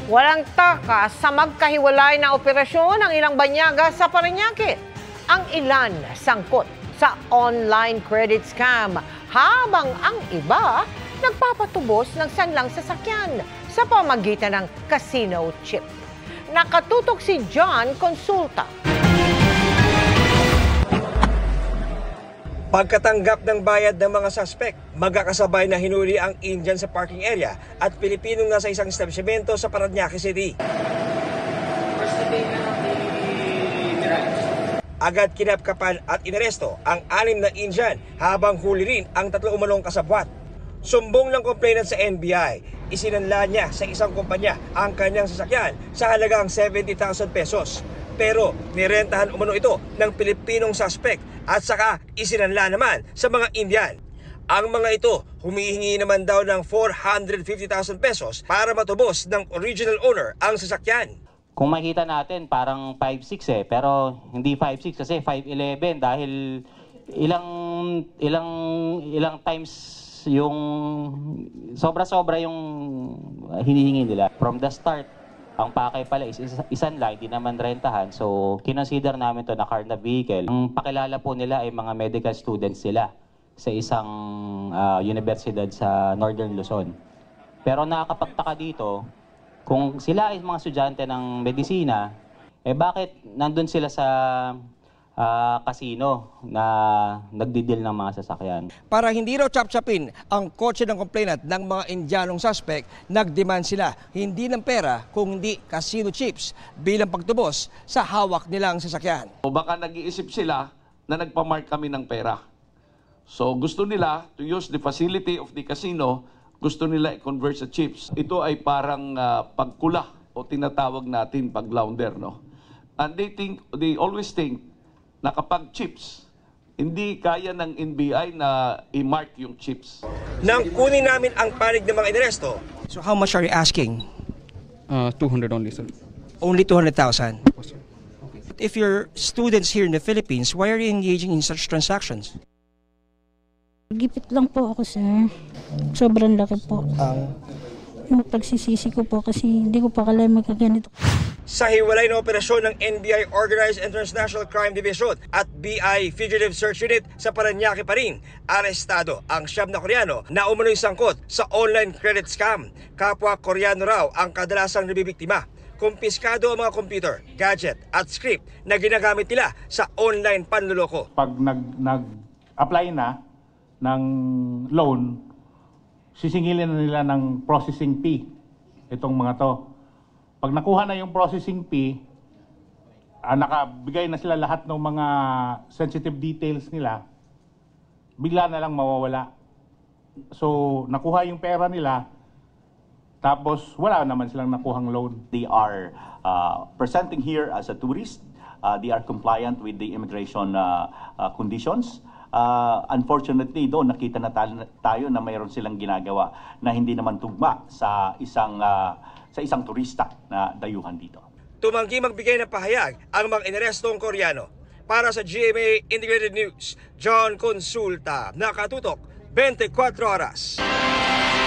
Walang takas sa magkahiwalay na operasyon ng ilang banyaga sa Parañaque. Ang ilan sangkot sa online credit scam, habang ang iba nagpapatubos ng sanlang sasakyan sa pamagitan ng casino chip. Nakatutok si John Consulta. Pagkatanggap ng bayad ng mga suspect, magkakasabay na hinuli ang Indian sa parking area at Pilipinong nasa isang establishmento sa Parañaque City. Agad kinapkapan at inaresto ang 6 na Indian habang huli rin ang 3 umanong kasabwat. Sumbong ng complainant sa NBI, isinanla niya sa isang kumpanya ang kanyang sasakyan sa halagang 70,000 pesos. Pero nirentahan umano ito ng Pilipinong suspect at saka isinanla naman sa mga Indian. Ang mga ito humihingi naman daw ng 450,000 pesos para matubos ng original owner ang sasakyan. Kung makita natin parang 5'6" pero hindi 5'6" kasi 5'11" dahil ilang times yung sobra-sobra yung hinihingi nila. From the start, ang pakay pala is isan lang, hindi naman rentahan. So, kinonsider namin to na car na vehicle. Ang pakilala po nila ay mga medical students sila sa isang universidad sa Northern Luzon. Pero nakakapagtaka dito, kung sila ay mga estudyante ng medisina, bakit nandun sila sa casino na nagdidil ng mga sasakyan? Para hindi raw chap-chapin ang kotse ng complainant ng mga Indianong suspect, nagdemand sila hindi ng pera kundi casino chips bilang pagtubos sa hawak nilang sasakyan. O baka nag-iisip sila na nagpamark kami ng pera. So gusto nila to use the facility of the casino, gusto nila i-convert sa chips. Ito ay parang pagkula o tinatawag natin pag-launder, no? And they always think na kapag chips, hindi kaya ng NBI na i-mark yung chips. Nang kunin namin ang panig ng mga inaresto. So how much are you asking? 200 only, sir. Only 200,000? Okay. If you're students here in the Philippines, why are you engaging in such transactions? Gipit lang po ako, sir. Sobrang laki po. Yung pagsisisi ko po kasi hindi ko pa kaya magkaganito. Sa hiwalay na operasyon ng NBI Organized International Crime Division at BI Fugitive Search Unit sa Parañaque pa rin, arestado ang 9 na Koreano na umano'y sangkot sa online credit scam. Kapwa Koreano raw ang kadalasang nabibiktima. Kumpiskado ang mga computer, gadget at script na ginagamit nila sa online panluloko. Pag nag-apply na ng loan, sisingilin na nila ng processing fee itong mga to. Pag nakuha na yung processing fee, nakabigay na sila lahat ng mga sensitive details nila, bigla na lang mawawala. So, nakuha yung pera nila, tapos wala naman silang nakuhang loan. They are presenting here as a tourist. They are compliant with the immigration conditions. Unfortunately, doon nakita na tayo na mayroon silang ginagawa na hindi naman tugma sa isang turista na dayuhan dito. Tumanggi magbigay ng pahayag ang mga inarestong Koreano. Para sa GMA Integrated News, John Consulta, nakatutok 24 oras.